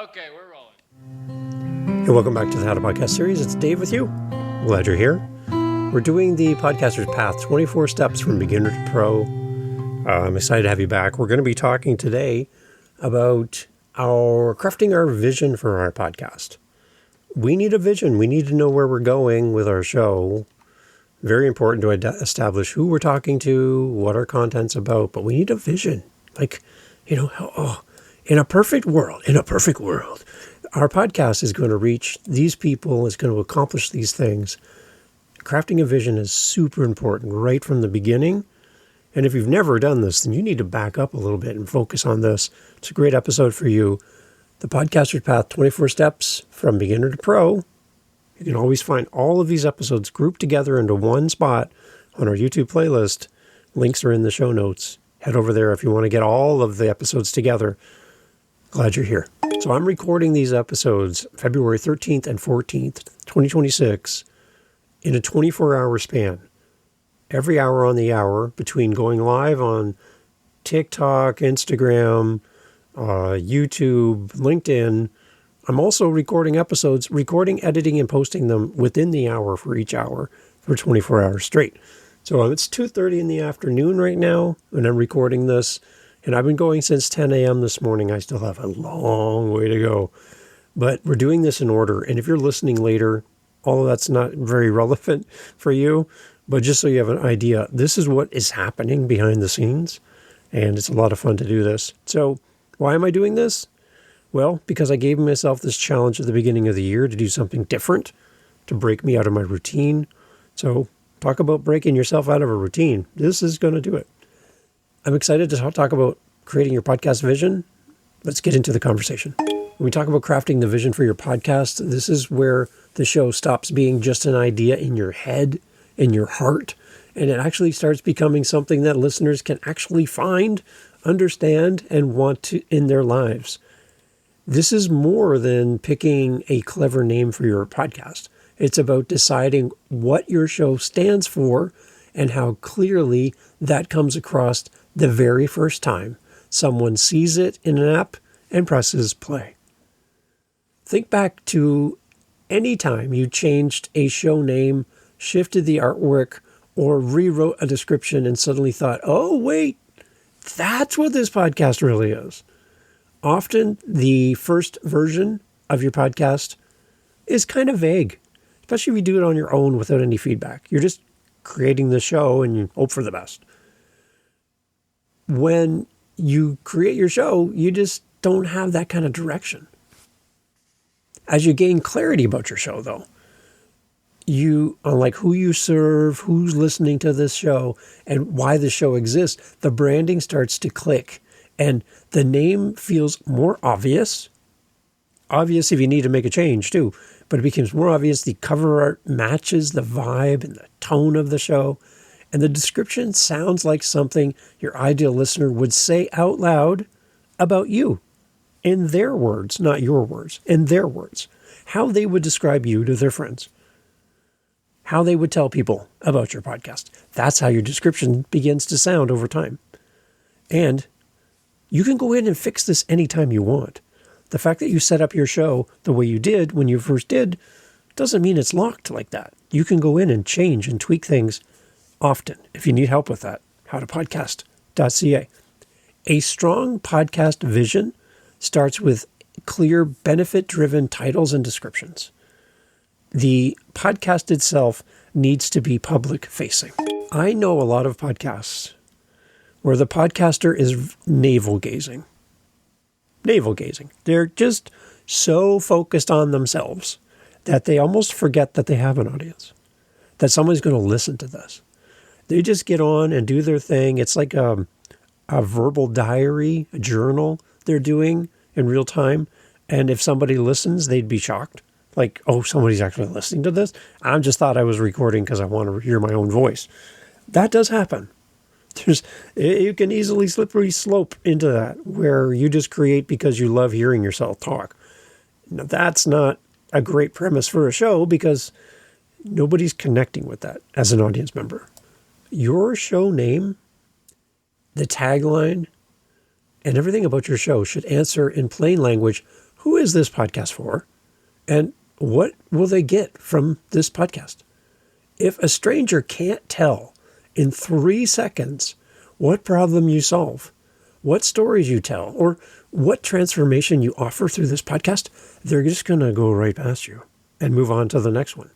Okay, we're rolling. Hey, welcome back to the How to Podcast series. It's Dave with you. Glad you're here. We're doing the Podcaster's Path, 24 steps from beginner to pro. I'm excited to have you back. We're going to be talking today about crafting our vision for our podcast. We need a vision. We need to know where we're going with our show. Very important to establish who we're talking to, what our content's about, but we need a vision. In a perfect world, our podcast is going to reach these people, it's going to accomplish these things. Crafting a vision is super important right from the beginning. And if you've never done this, then you need to back up a little bit and focus on this. It's a great episode for you. The Podcaster's Path, 24 steps from beginner to pro. You can always find all of these episodes grouped together into one spot on our YouTube playlist. Links are in the show notes. Head over there if you want to get all of the episodes together. Glad you're here. So I'm recording these episodes February 13th and 14th, 2026, in a 24-hour span. Every hour on the hour between going live on TikTok, Instagram, YouTube, LinkedIn. I'm also recording episodes, editing, and posting them within the hour for each hour for 24 hours straight. So it's 2:30 in the afternoon right now, and I'm recording this. And I've been going since 10 a.m. this morning. I still have a long way to go. But we're doing this in order. And if you're listening later, all of that's not very relevant for you. But just so you have an idea, this is what is happening behind the scenes. And it's a lot of fun to do this. So why am I doing this? Well, because I gave myself this challenge at the beginning of the year to do something different, to break me out of my routine. So talk about breaking yourself out of a routine. This is going to do it. I'm excited to talk about creating your podcast vision. Let's get into the conversation. When we talk about crafting the vision for your podcast, this is where the show stops being just an idea in your head, in your heart, and it actually starts becoming something that listeners can actually find, understand, and want to in their lives. This is more than picking a clever name for your podcast. It's about deciding what your show stands for and how clearly that comes across the very first time someone sees it in an app and presses play. Think back to any time you changed a show name, shifted the artwork, or rewrote a description and suddenly thought, oh, wait, that's what this podcast really is. Often the first version of your podcast is kind of vague, especially if you do it on your own without any feedback. You're just creating the show and you hope for the best. When you create your show, you just don't have that kind of direction. As you gain clarity about your show, though, on like who you serve, who's listening to this show, and why the show exists, the branding starts to click, and the name feels more obvious. Obvious if you need to make a change, too, but it becomes more obvious. The cover art matches the vibe and the tone of the show. And the description sounds like something your ideal listener would say out loud about you, in their words, not your words, in their words. How they would describe you to their friends. How they would tell people about your podcast. That's how your description begins to sound over time. And you can go in and fix this anytime you want. The fact that you set up your show the way you did when you first did doesn't mean it's locked like that. You can go in and change and tweak things often. If you need help with that, howtopodcast.ca. A strong podcast vision starts with clear, benefit-driven titles and descriptions. The podcast itself needs to be public-facing. I know a lot of podcasts where the podcaster is navel-gazing. Navel-gazing. They're just so focused on themselves that they almost forget that they have an audience, that someone's going to listen to this. They just get on and do their thing. It's like a verbal diary, a journal they're doing in real time. And if somebody listens, they'd be shocked. Like, oh, somebody's actually listening to this? I just thought I was recording because I want to hear my own voice. That does happen. You can easily slippery slope into that, where you just create because you love hearing yourself talk. Now, that's not a great premise for a show because nobody's connecting with that as an audience member. Your show name, the tagline, and everything about your show should answer in plain language who is this podcast for? And what will they get from this podcast? If a stranger can't tell in 3 seconds what problem you solve, what stories you tell, or what transformation you offer through this podcast, they're just going to go right past you and move on to the next one.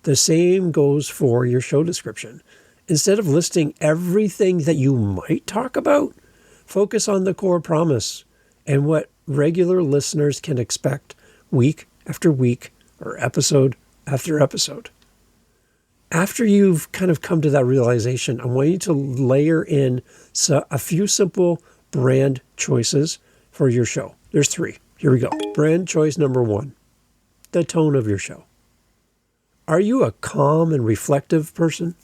The same goes for your show description. Instead of listing everything that you might talk about, focus on the core promise and what regular listeners can expect week after week or episode after episode. After you've kind of come to that realization, I want you to layer in a few simple brand choices for your show. There's 3. Here we go. Brand choice number 1, the tone of your show. Are you a calm and reflective person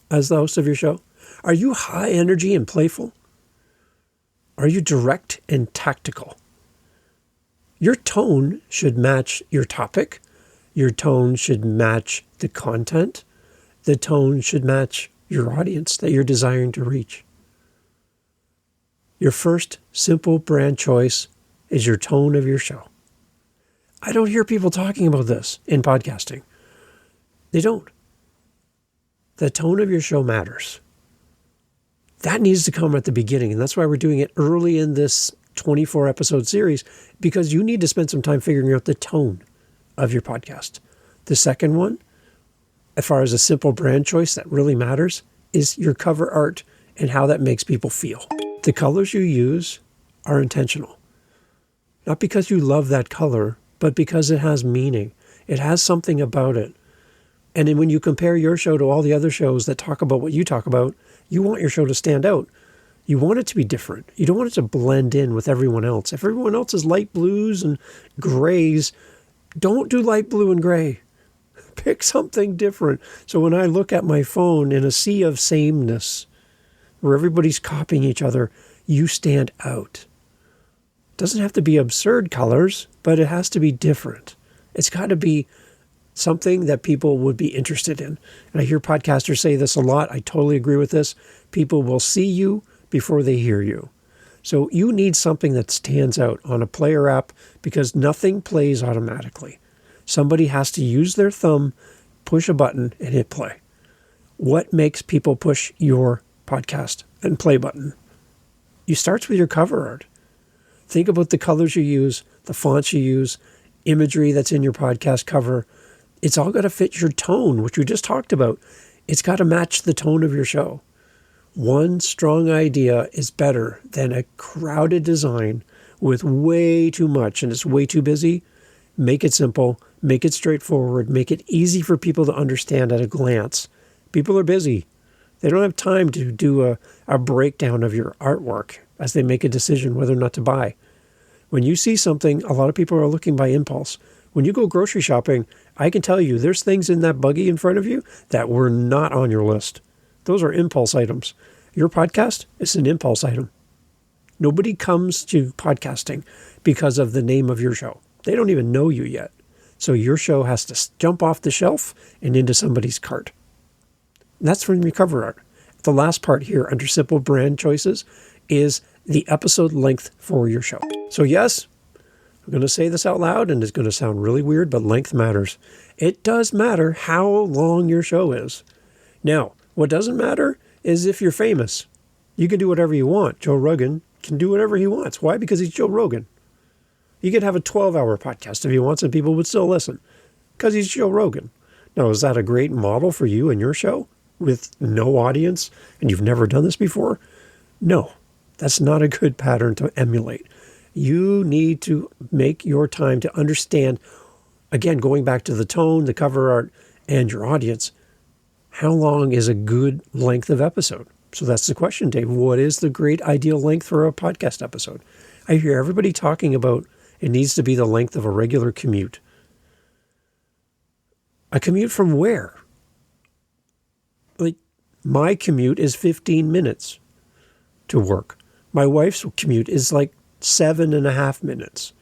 as the host of your show? Are you high energy and playful? Are you direct and tactical? Your tone should match your topic. Your tone should match the content. The tone should match your audience that you're desiring to reach. Your first simple brand choice is your tone of your show. I don't hear people talking about this in podcasting. They don't. The tone of your show matters. That needs to come at the beginning, and that's why we're doing it early in this 24-episode series, because you need to spend some time figuring out the tone of your podcast. The second one, as far as a simple brand choice that really matters, is your cover art and how that makes people feel. The colors you use are intentional. Not because you love that color, but because it has meaning. It has something about it. And then when you compare your show to all the other shows that talk about what you talk about, you want your show to stand out. You want it to be different. You don't want it to blend in with everyone else. If everyone else is light blues and grays, don't do light blue and gray. Pick something different. So when I look at my phone in a sea of sameness, where everybody's copying each other, you stand out. It doesn't have to be absurd colors, but it has to be different. It's got to be something that people would be interested in. And I hear podcasters say this a lot. I totally agree with this. People will see you before they hear you. So you need something that stands out on a player app, because nothing plays automatically. Somebody has to use their thumb, push a button, and hit play. What makes people push your podcast and play button? You start with your cover art. Think about the colors you use, the fonts you use, imagery that's in your podcast cover. It's all got to fit your tone, which we just talked about. It's got to match the tone of your show. One strong idea is better than a crowded design with way too much and it's way too busy. Make it simple, make it straightforward, make it easy for people to understand at a glance. People are busy. They don't have time to do a breakdown of your artwork as they make a decision whether or not to buy. When you see something, a lot of people are looking by impulse. When you go grocery shopping, I can tell you there's things in that buggy in front of you that were not on your list. Those are impulse items. Your podcast is an impulse item. Nobody comes to podcasting because of the name of your show. They don't even know you yet. So your show has to jump off the shelf and into somebody's cart. That's from your cover art. The last part here under simple brand choices is the episode length for your show. So yes, I'm going to say this out loud and it's going to sound really weird, but length matters. It does matter how long your show is. Now, what doesn't matter is if you're famous. You can do whatever you want. Joe Rogan can do whatever he wants. Why? Because he's Joe Rogan. He could have a 12-hour podcast if he wants and people would still listen because he's Joe Rogan. Now, is that a great model for you and your show with no audience and you've never done this before? No, that's not a good pattern to emulate. You need to make your time to understand, again, going back to the tone, the cover art, and your audience, how long is a good length of episode? So that's the question, Dave. What is the great ideal length for a podcast episode? I hear everybody talking about it needs to be the length of a regular commute. A commute from where? Like, my commute is 15 minutes to work. My wife's commute is like 7.5 minutes.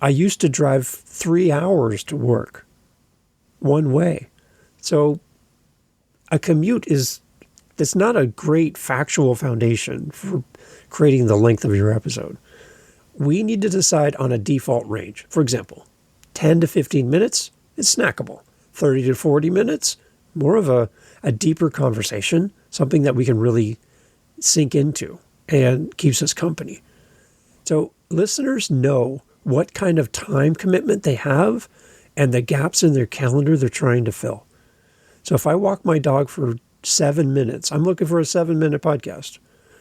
I used to drive 3 hours to work one way. So a commute it's not a great factual foundation for creating the length of your episode. we need to decide on a default range. For example, 10 to 15 minutes is snackable. 30 to 40 minutes, more of a deeper conversation, something that we can really sink into and keeps us company. So listeners know what kind of time commitment they have and the gaps in their calendar they're trying to fill. So if I walk my dog for 7 minutes, I'm looking for a 7-minute podcast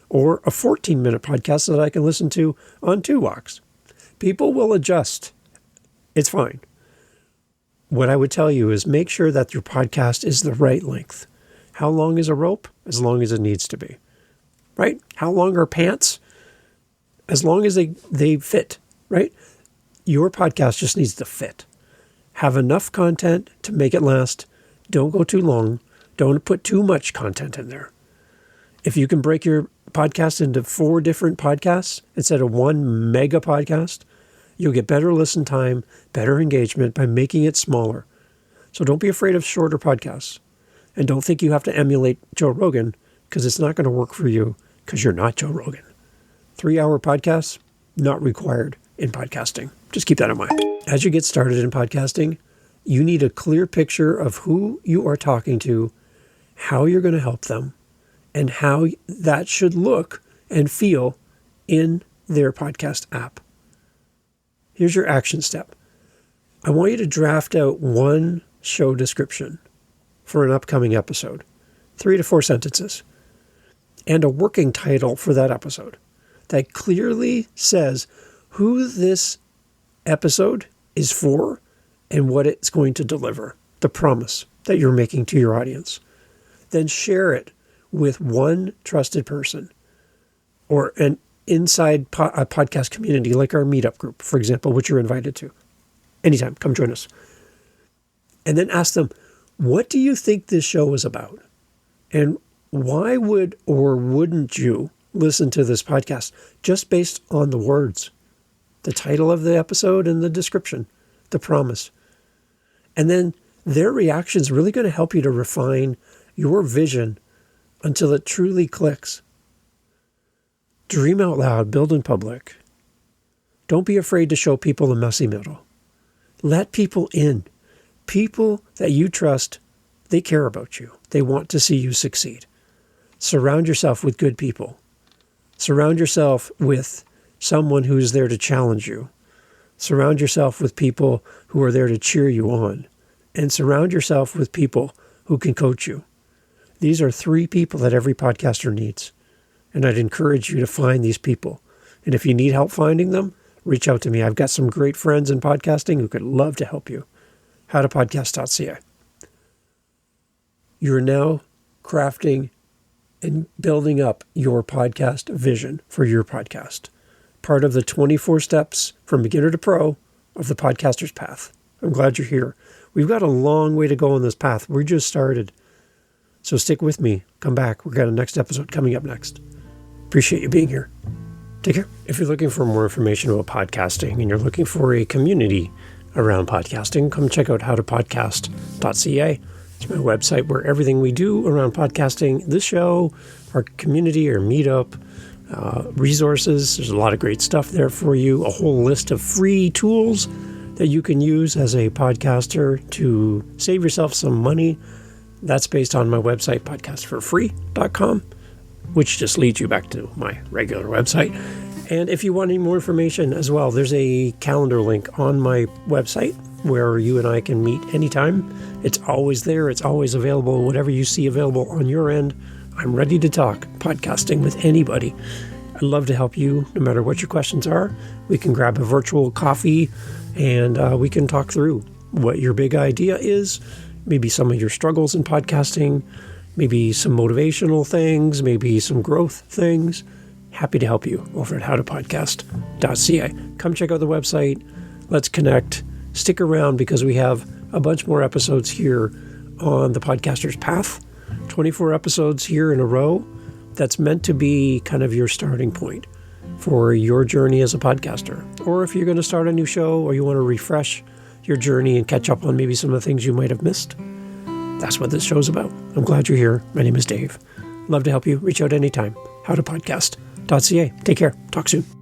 or a 14-minute podcast that I can listen to on 2 walks. People will adjust. It's fine. What I would tell you is make sure that your podcast is the right length. How long is a rope? As long as it needs to be, right? How long are pants? As long as they fit, right? Your podcast just needs to fit. Have enough content to make it last. Don't go too long. Don't put too much content in there. If you can break your podcast into 4 different podcasts instead of 1 mega podcast, you'll get better listen time, better engagement by making it smaller. So don't be afraid of shorter podcasts. And don't think you have to emulate Joe Rogan, because it's not going to work for you because you're not Joe Rogan. 3-hour podcasts, not required in podcasting. Just keep that in mind. As you get started in podcasting, you need a clear picture of who you are talking to, how you're going to help them, and how that should look and feel in their podcast app. Here's your action step. I want you to draft out 1 show description for an upcoming episode, 3 to 4 sentences, and a working title for that episode that clearly says who this episode is for and what it's going to deliver, the promise that you're making to your audience. Then share it with 1 trusted person or an inside a podcast community like our meetup group, for example, which you're invited to. Anytime, come join us. And then ask them, what do you think this show is about? And why would or wouldn't you listen to this podcast just based on the words, the title of the episode and the description, the promise? And then their reaction is really going to help you to refine your vision until it truly clicks. Dream out loud, build in public. Don't be afraid to show people the messy middle. Let people in. People that you trust, they care about you. They want to see you succeed. Surround yourself with good people. Surround yourself with someone who's there to challenge you. Surround yourself with people who are there to cheer you on. And surround yourself with people who can coach you. These are 3 people that every podcaster needs. And I'd encourage you to find these people. And if you need help finding them, reach out to me. I've got some great friends in podcasting who could love to help you. howtopodcast.ca. You're now crafting and building up your podcast vision for your podcast. Part of the 24 steps from beginner to pro of the podcaster's path. I'm glad you're here. We've got a long way to go on this path. We just started. So stick with me. Come back. We've got a next episode coming up next. Appreciate you being here. Take care. If you're looking for more information about podcasting and you're looking for a community around podcasting, come check out howtopodcast.ca. It's my website where everything we do around podcasting, this show, our community, our meetup, resources. There's a lot of great stuff there for you. A whole list of free tools that you can use as a podcaster to save yourself some money. That's based on my website, podcastforfree.com, which just leads you back to my regular website. And if you want any more information as well, there's a calendar link on my website where you and I can meet anytime. It's always there. It's always available. Whatever you see available on your end, I'm ready to talk podcasting with anybody. I'd love to help you no matter what your questions are. We can grab a virtual coffee and we can talk through what your big idea is, maybe some of your struggles in podcasting, maybe some motivational things, maybe some growth things. Happy to help you over at howtopodcast.ca. Come check out the website. Let's connect. Stick around because we have a bunch more episodes here on the podcaster's path. 24 episodes here in a row. That's meant to be kind of your starting point for your journey as a podcaster. Or if you're going to start a new show or you want to refresh your journey and catch up on maybe some of the things you might have missed, that's what this show's about. I'm glad you're here. My name is Dave. Love to help you. Reach out anytime. howtopodcast.ca. Take care. Talk soon.